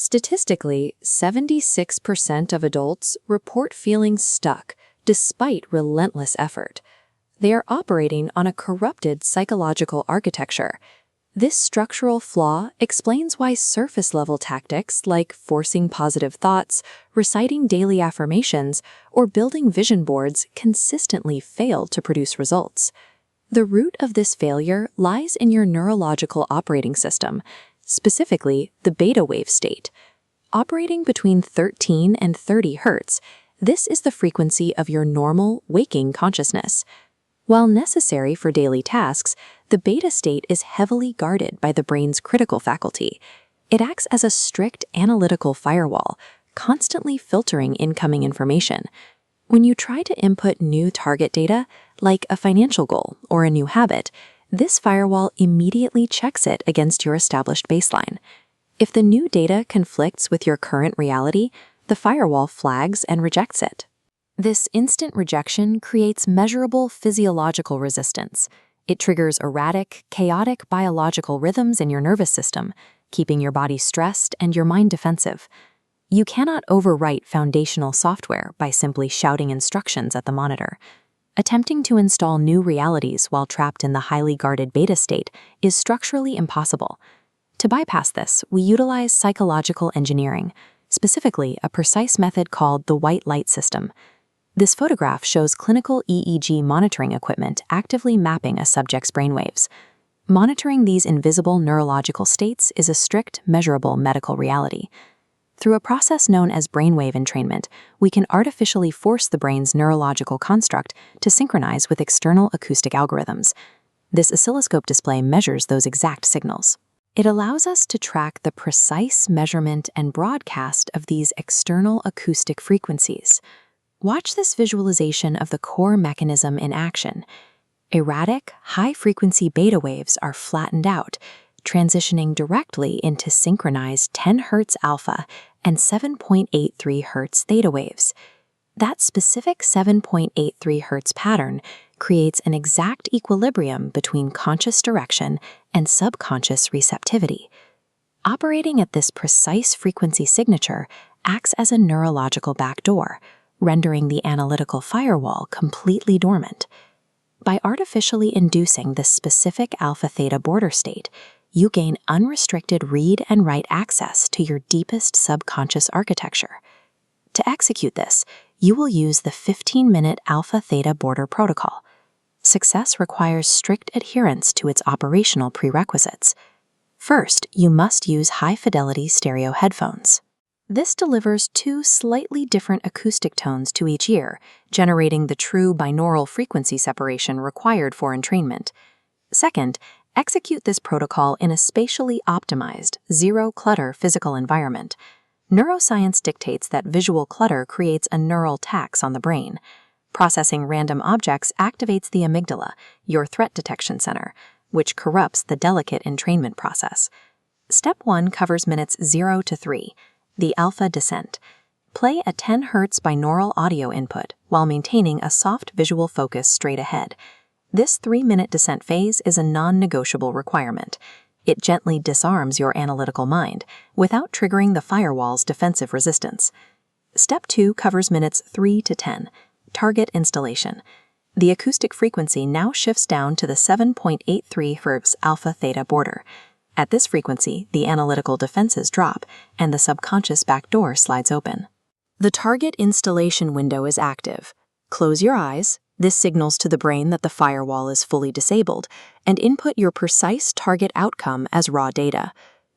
Statistically, 76% of adults report feeling stuck despite relentless effort. They are operating on a corrupted psychological architecture. This structural flaw explains why surface-level tactics like forcing positive thoughts, reciting daily affirmations, or building vision boards consistently fail to produce results. The root of this failure lies in your neurological operating system, specifically the beta wave state. Operating between 13 and 30 Hz, this is the frequency of your normal, waking consciousness. While necessary for daily tasks, the beta state is heavily guarded by the brain's critical faculty. It acts as a strict analytical firewall, constantly filtering incoming information. When you try to input new target data, like a financial goal or a new habit, this firewall immediately checks it against your established baseline. If the new data conflicts with your current reality, the firewall flags and rejects it. This instant rejection creates measurable physiological resistance. It triggers erratic, chaotic biological rhythms in your nervous system, keeping your body stressed and your mind defensive. You cannot overwrite foundational software by simply shouting instructions at the monitor. Attempting to install new realities while trapped in the highly guarded beta state is structurally impossible. To bypass this, we utilize psychological engineering, specifically a precise method called the white light system. This photograph shows clinical EEG monitoring equipment actively mapping a subject's brainwaves. Monitoring these invisible neurological states is a strict, measurable medical reality. Through a process known as brainwave entrainment, we can artificially force the brain's neurological construct to synchronize with external acoustic algorithms. This oscilloscope display measures those exact signals. It allows us to track the precise measurement and broadcast of these external acoustic frequencies. Watch this visualization of the core mechanism in action. Erratic, high-frequency beta waves are flattened out, transitioning directly into synchronized 10 Hz alpha and 7.83 Hz theta waves. That specific 7.83 Hz pattern creates an exact equilibrium between conscious direction and subconscious receptivity. Operating at this precise frequency signature acts as a neurological backdoor, rendering the analytical firewall completely dormant. By artificially inducing this specific alpha-theta border state, you gain unrestricted read and write access to your deepest subconscious architecture. To execute this, you will use the 15-minute Alpha-Theta border protocol. Success requires strict adherence to its operational prerequisites. First, you must use high-fidelity stereo headphones. This delivers two slightly different acoustic tones to each ear, generating the true binaural frequency separation required for entrainment. Second, execute this protocol in a spatially optimized, zero-clutter physical environment. Neuroscience dictates that visual clutter creates a neural tax on the brain. Processing random objects activates the amygdala, your threat detection center, which corrupts the delicate entrainment process. Step 1 covers minutes 0 to 3. The alpha descent. Play a 10 Hz binaural audio input while maintaining a soft visual focus straight ahead. This 3-minute descent phase is a non-negotiable requirement. It gently disarms your analytical mind without triggering the firewall's defensive resistance. Step 2 covers minutes 3 to 10. Target installation. The acoustic frequency now shifts down to the 7.83 Hz alpha-theta border. At this frequency, the analytical defenses drop, and the subconscious backdoor slides open. The target installation window is active. Close your eyes. This signals to the brain that the firewall is fully disabled, and input your precise target outcome as raw data.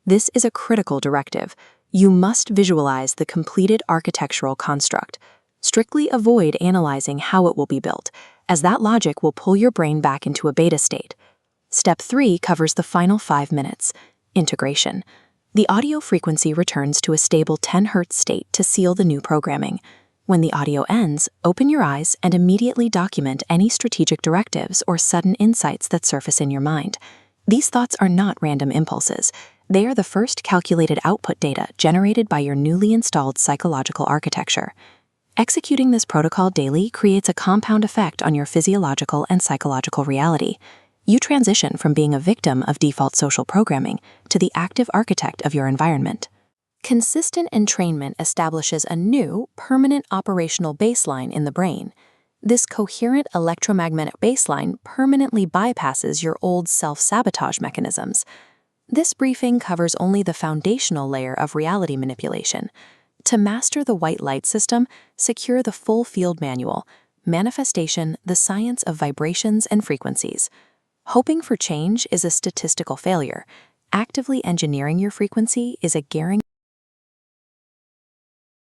This is a critical directive. You must visualize the completed architectural construct. Strictly avoid analyzing how it will be built, as that logic will pull your brain back into a beta state. Step 3 covers the final 5 minutes, integration. The audio frequency returns to a stable 10 Hz state to seal the new programming. When the audio ends, open your eyes and immediately document any strategic directives or sudden insights that surface in your mind. These thoughts are not random impulses. They are the first calculated output data generated by your newly installed psychological architecture. Executing this protocol daily creates a compound effect on your physiological and psychological reality. You transition from being a victim of default social programming to the active architect of your environment. Consistent entrainment establishes a new, permanent operational baseline in the brain. This coherent electromagnetic baseline permanently bypasses your old self-sabotage mechanisms. This briefing covers only the foundational layer of reality manipulation. To master the white light system, secure the full field manual, Manifestation, the Science of Vibrations and Frequencies. Hoping for change is a statistical failure. Actively engineering your frequency is a guarantee.